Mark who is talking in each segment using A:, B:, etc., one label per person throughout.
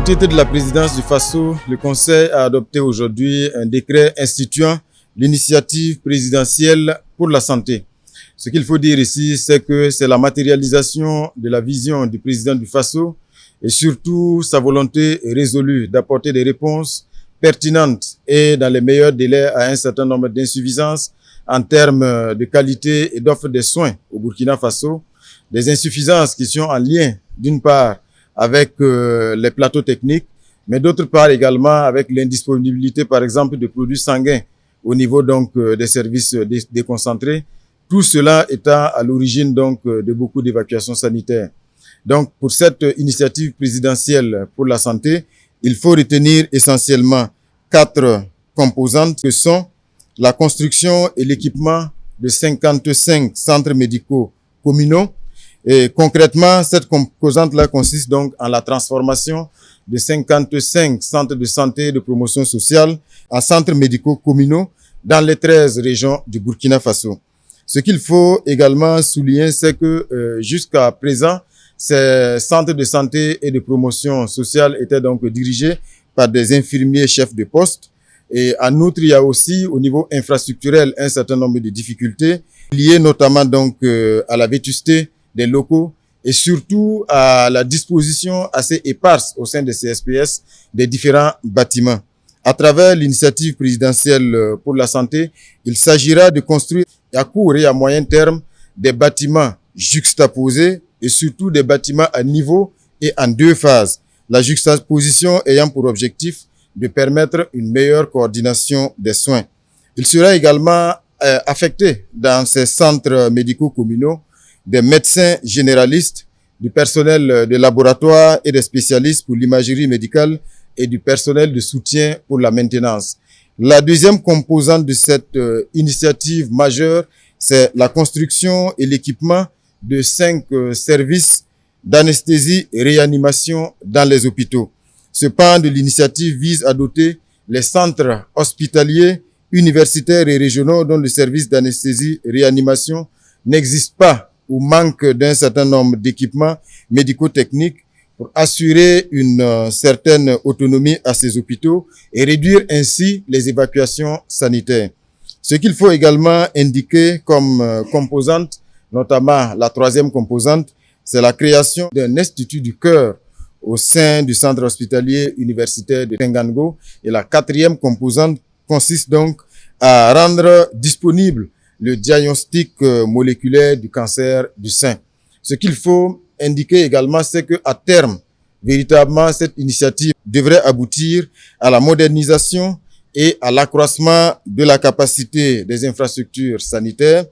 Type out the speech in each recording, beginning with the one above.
A: titre de la présidence du FASO, le Conseil a adopté aujourd'hui un décret instituant l'initiative présidentielle pour la santé. Ce qu'il faut dire ici, c'est que c'est la matérialisation de la vision du président du FASO et surtout sa volonté résolue d'apporter des réponses pertinentes et dans les meilleurs délais à un certain nombre d'insuffisances en termes de qualité et d'offre de soins au Burkina Faso. Des insuffisances qui sont en lien, d'une part, avec les plateaux techniques, mais d'autre part également avec l'indisponibilité, par exemple, de produits sanguins au niveau donc des services déconcentrés. Tout cela étant à l'origine donc de beaucoup d'évacuations sanitaires. Donc, pour cette initiative présidentielle pour la santé, il faut retenir essentiellement 4 composantes que sont la construction et l'équipement de 55 centres médicaux communaux. Et concrètement, cette composante-là consiste donc en la transformation de 55 centres de santé et de promotion sociale en centres médicaux communaux dans les 13 régions du Burkina Faso. Ce qu'il faut également souligner, c'est que jusqu'à présent, ces centres de santé et de promotion sociale étaient donc dirigés par des infirmiers chefs de poste. Et en outre, il y a aussi au niveau infrastructurel un certain nombre de difficultés liées notamment donc à la vétusté des locaux et surtout à la disposition assez éparse au sein des CSPS des différents bâtiments. À travers l'initiative présidentielle pour la santé, il s'agira de construire à court et à moyen terme des bâtiments juxtaposés et surtout des bâtiments à niveau et en 2 phases. La juxtaposition ayant pour objectif de permettre une meilleure coordination des soins. Il sera également affecté dans ces centres médicaux communaux des médecins généralistes, du personnel de laboratoire et des spécialistes pour l'imagerie médicale et du personnel de soutien pour la maintenance. La deuxième composante de cette initiative majeure, c'est la construction et l'équipement de 5 services d'anesthésie et réanimation dans les hôpitaux. Ce pan de l'initiative vise à doter les centres hospitaliers, universitaires et régionaux dont le service d'anesthésie et réanimation n'existe pas ou manque d'un certain nombre d'équipements médico-techniques pour assurer une certaine autonomie à ces hôpitaux et réduire ainsi les évacuations sanitaires. Ce qu'il faut également indiquer comme composante, notamment la 3e composante, c'est la création d'un institut du cœur au sein du centre hospitalier universitaire de Tengango. Et la 4e composante consiste donc à rendre disponible le diagnostic moléculaire du cancer du sein. Ce qu'il faut indiquer également, c'est que à terme, véritablement, cette initiative devrait aboutir à la modernisation et à l'accroissement de la capacité des infrastructures sanitaires,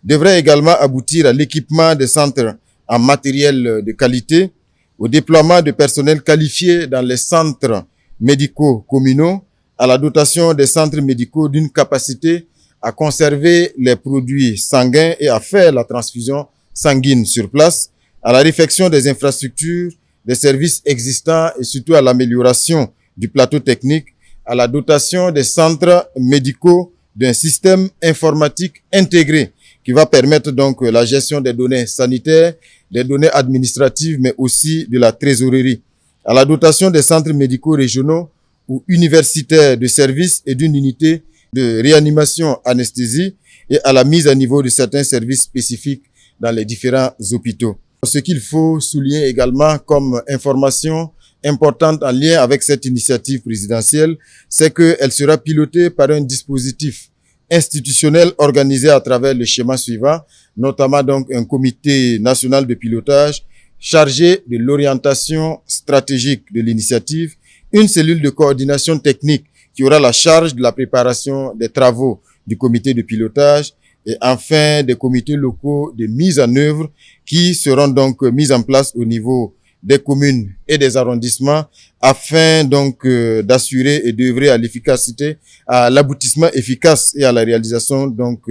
A: devrait également aboutir à l'équipement des centres en matériel de qualité, au déploiement de personnel qualifié dans les centres médicaux communaux, à la dotation des centres médicaux d'une capacité à conserver les produits sanguins et à faire la transfusion sanguine sur place, à la réfection des infrastructures, des services existants et surtout à l'amélioration du plateau technique, à la dotation des centres médicaux d'un système informatique intégré qui va permettre donc la gestion des données sanitaires, des données administratives, mais aussi de la trésorerie, à la dotation des centres médicaux régionaux ou universitaires de services et d'une unité de réanimation anesthésie et à la mise à niveau de certains services spécifiques dans les différents hôpitaux. Ce qu'il faut souligner également comme information importante en lien avec cette initiative présidentielle, c'est qu'elle sera pilotée par un dispositif institutionnel organisé à travers le schéma suivant, notamment donc un comité national de pilotage chargé de l'orientation stratégique de l'initiative, une cellule de coordination technique qui aura la charge de la préparation des travaux du comité de pilotage et enfin des comités locaux de mise en œuvre qui seront donc mis en place au niveau des communes et des arrondissements afin donc d'assurer et d'œuvrer à l'efficacité, à l'aboutissement efficace et à la réalisation donc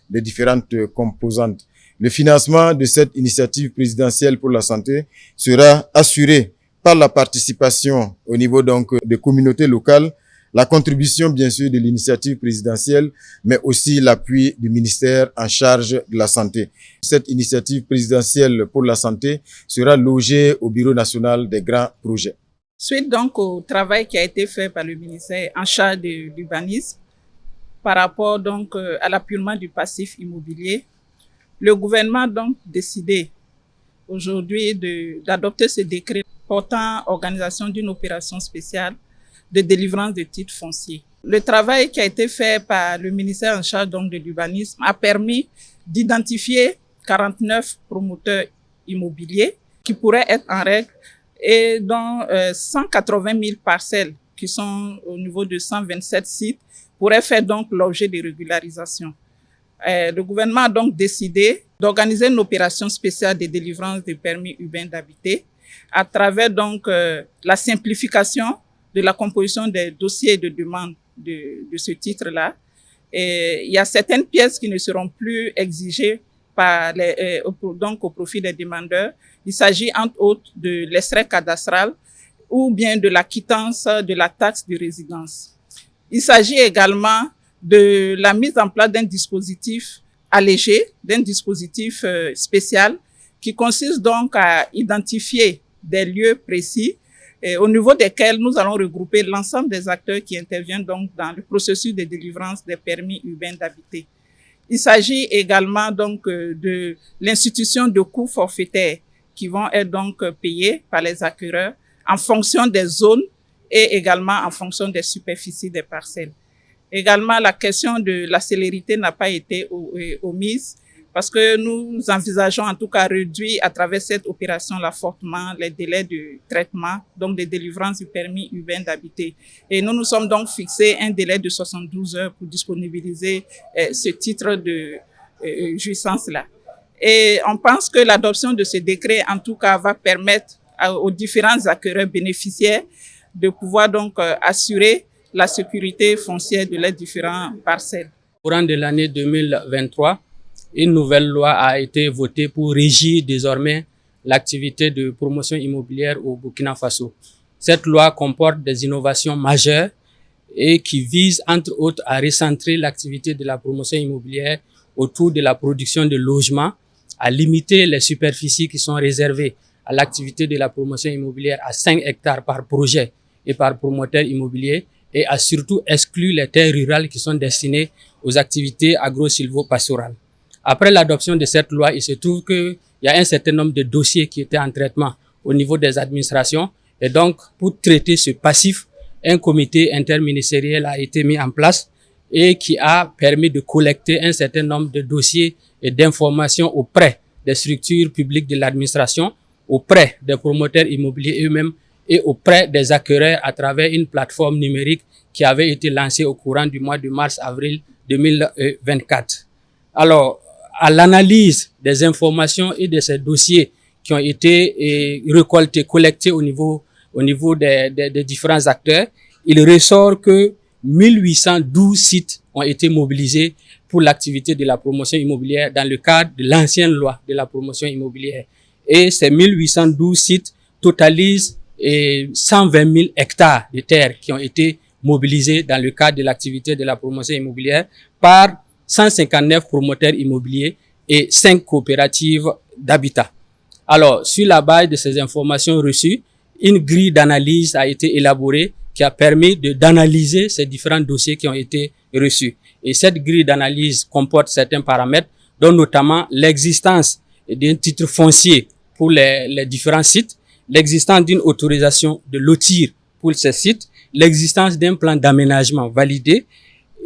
A: des différentes composantes. Le financement de cette initiative présidentielle pour la santé sera assuré par la participation au niveau donc des communautés locales, la contribution bien sûr de l'initiative présidentielle, mais aussi l'appui du ministère en charge de la santé. Cette initiative présidentielle pour la santé sera logée au Bureau national des grands projets.
B: Suite donc au travail qui a été fait par le ministère en charge de l'urbanisme par rapport donc à l'appurement du passif immobilier, le gouvernement a donc décidé aujourd'hui d'adopter ce décret portant organisation d'une opération spéciale de délivrance de titres fonciers. Le travail qui a été fait par le ministère en charge donc de l'urbanisme a permis d'identifier 49 promoteurs immobiliers qui pourraient être en règle et dont 180 000 parcelles qui sont au niveau de 127 sites pourraient faire donc l'objet de régularisation. Le gouvernement a donc décidé d'organiser une opération spéciale de délivrance des permis urbains d'habiter à travers donc la simplification de la composition des dossiers de demande de ce titre-là. Il y a certaines pièces qui ne seront plus exigées par donc au profit des demandeurs. Il s'agit entre autres de l'extrait cadastral ou bien de la quittance de la taxe de résidence. Il s'agit également de la mise en place d'un dispositif allégé, d'un dispositif spécial qui consiste donc à identifier des lieux précis au niveau desquels nous allons regrouper l'ensemble des acteurs qui interviennent donc dans le processus de délivrance des permis urbains d'habiter. Il s'agit également donc de l'institution de coûts forfaitaires qui vont être donc payés par les acquéreurs en fonction des zones et également en fonction des superficies des parcelles. Également, la question de la célérité n'a pas été omise parce que nous envisageons en tout cas réduire à travers cette opération-là fortement les délais de traitement, donc de délivrance du permis urbain d'habiter. Et nous nous sommes donc fixés un délai de 72 heures pour disponibiliser ce titre de jouissance-là. Et on pense que l'adoption de ce décret, en tout cas, va permettre aux différents acquéreurs bénéficiaires de pouvoir donc assurer la sécurité foncière de les différentes parcelles.
C: Au courant de l'année 2023, une nouvelle loi a été votée pour régir désormais l'activité de promotion immobilière au Burkina Faso. Cette loi comporte des innovations majeures et qui vise entre autres à recentrer l'activité de la promotion immobilière autour de la production de logements, à limiter les superficies qui sont réservées à l'activité de la promotion immobilière à 5 hectares par projet et par promoteur immobilier et à surtout exclure les terres rurales qui sont destinées aux activités agro-silvo-pastorales. Après l'adoption de cette loi, il se trouve qu'il y a un certain nombre de dossiers qui étaient en traitement au niveau des administrations et donc pour traiter ce passif, un comité interministériel a été mis en place et qui a permis de collecter un certain nombre de dossiers et d'informations auprès des structures publiques de l'administration, auprès des promoteurs immobiliers eux-mêmes et auprès des acquéreurs à travers une plateforme numérique qui avait été lancée au courant du mois de mars-avril 2024. Alors, à l'analyse des informations et de ces dossiers qui ont été récoltés, collectés au niveau des différents acteurs, il ressort que 1812 sites ont été mobilisés pour l'activité de la promotion immobilière dans le cadre de l'ancienne loi de la promotion immobilière. Et ces 1812 sites totalisent 120 000 hectares de terres qui ont été mobilisés dans le cadre de l'activité de la promotion immobilière par 159 promoteurs immobiliers et 5 coopératives d'habitat. Alors, sur la base de ces informations reçues, une grille d'analyse a été élaborée qui a permis d'analyser ces différents dossiers qui ont été reçus. Et cette grille d'analyse comporte certains paramètres, dont notamment l'existence d'un titre foncier pour les différents sites, l'existence d'une autorisation de lotir pour ces sites, l'existence d'un plan d'aménagement validé,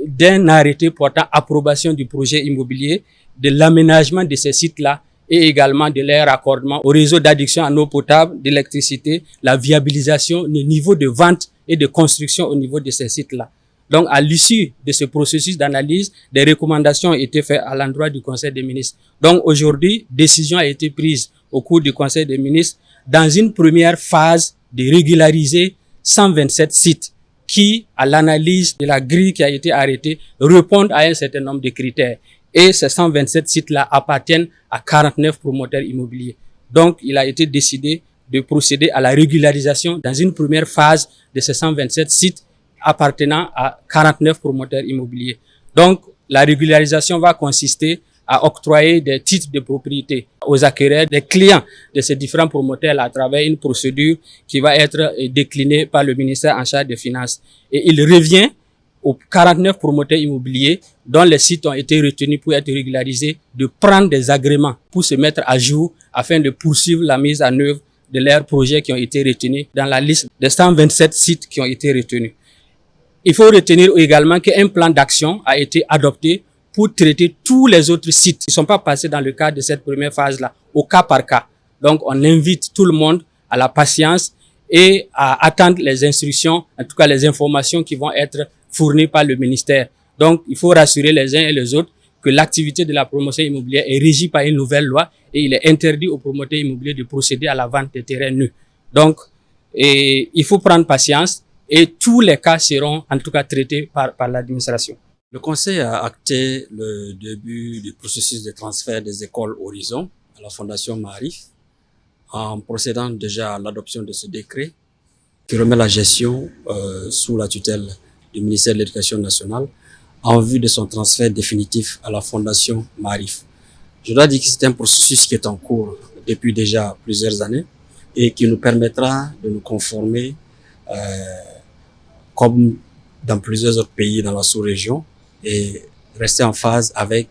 C: d'un arrêté portant approbation du projet immobilier, de l'aménagement de ces sites-là et également de leur raccordement au réseau d'adduction en eau potable, d'électricité, la viabilisation du niveau de vente et de construction au niveau de ces sites-là. Donc, à l'issue de ce processus d'analyse, des recommandations ont été faites à l'endroit du Conseil des ministres. Donc, aujourd'hui, décision a été prise au cours du Conseil des ministres dans une première phase de régulariser 127 sites qui, à l'analyse de la grille qui a été arrêtée, répondent à un certain nombre de critères. Et ces 127 sites-là appartiennent à 49 promoteurs immobiliers. Donc, il a été décidé de procéder à la régularisation dans une première phase de ces 127 sites appartenant à 49 promoteurs immobiliers. Donc, la régularisation va consister à octroyer des titres de propriété aux acquéreurs, des clients de ces différents promoteurs à travers une procédure qui va être déclinée par le ministère en charge des Finances. Et il revient aux 49 promoteurs immobiliers dont les sites ont été retenus pour être régularisés de prendre des agréments pour se mettre à jour afin de poursuivre la mise en œuvre de leurs projets qui ont été retenus dans la liste des 127 sites qui ont été retenus. Il faut retenir également qu'un plan d'action a été adopté pour traiter tous les autres sites qui ne sont pas passés dans le cadre de cette première phase-là, au cas par cas. Donc, on invite tout le monde à la patience et à attendre les instructions, en tout cas les informations qui vont être fournies par le ministère. Donc, il faut rassurer les uns et les autres que l'activité de la promotion immobilière est régie par une nouvelle loi et il est interdit aux promoteurs immobiliers de procéder à la vente des terrains nus. Donc, il faut prendre patience et tous les cas seront en tout cas traités par l'administration.
D: Le Conseil a acté le début du processus de transfert des écoles Horizon à la Fondation Maarif en procédant déjà à l'adoption de ce décret qui remet la gestion sous la tutelle du ministère de l'Éducation nationale en vue de son transfert définitif à la Fondation Maarif. Je dois dire que c'est un processus qui est en cours depuis déjà plusieurs années et qui nous permettra de nous conformer comme dans plusieurs autres pays dans la sous-région et rester en phase avec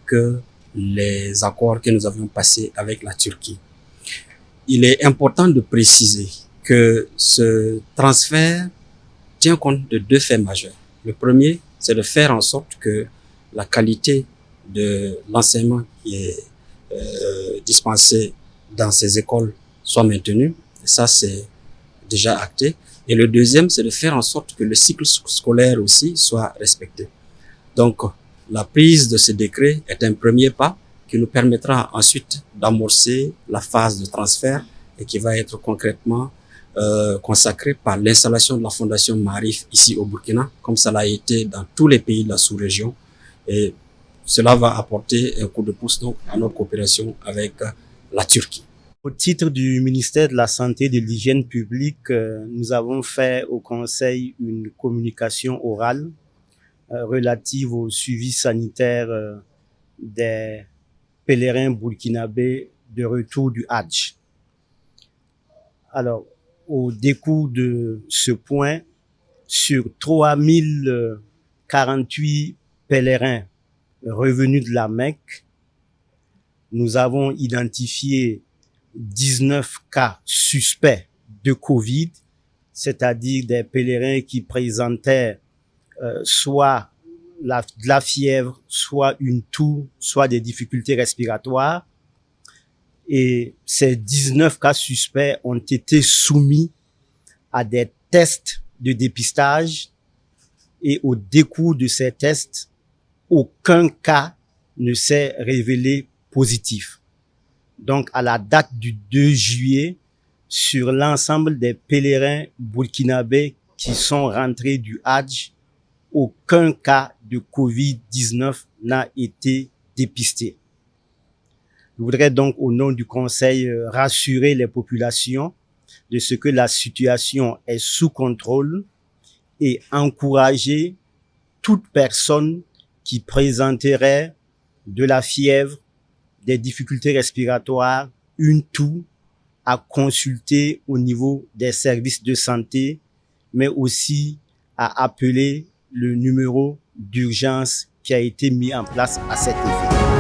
D: les accords que nous avions passés avec la Turquie. Il est important de préciser que ce transfert tient compte de deux faits majeurs. Le premier, c'est de faire en sorte que la qualité de l'enseignement qui est dispensé dans ces écoles soit maintenue. Et ça, c'est déjà acté. Et le deuxième, c'est de faire en sorte que le cycle scolaire aussi soit respecté. Donc, la prise de ce décret est un premier pas qui nous permettra ensuite d'amorcer la phase de transfert et qui va être concrètement consacrée par l'installation de la Fondation Maarif ici au Burkina, comme ça l'a été dans tous les pays de la sous-région. Et cela va apporter un coup de pouce donc à notre coopération avec la Turquie.
E: Au titre du ministère de la Santé et de l'Hygiène publique, nous avons fait au Conseil une communication orale relative au suivi sanitaire des pèlerins burkinabés de retour du Hadj. Alors, au décours de ce point, sur 3048 pèlerins revenus de la Mecque, nous avons identifié 19 cas suspects de Covid, c'est-à-dire des pèlerins qui présentaient soit de la fièvre, soit une toux, soit des difficultés respiratoires. Et ces 19 cas suspects ont été soumis à des tests de dépistage et au décours de ces tests, aucun cas ne s'est révélé positif. Donc, à la date du 2 juillet, sur l'ensemble des pèlerins burkinabés qui sont rentrés du Hadj, aucun cas de Covid-19 n'a été dépisté. Je voudrais donc, au nom du Conseil, rassurer les populations de ce que la situation est sous contrôle et encourager toute personne qui présenterait de la fièvre, des difficultés respiratoires, une toux, à consulter au niveau des services de santé, mais aussi à appeler le numéro d'urgence qui a été mis en place à cet effet.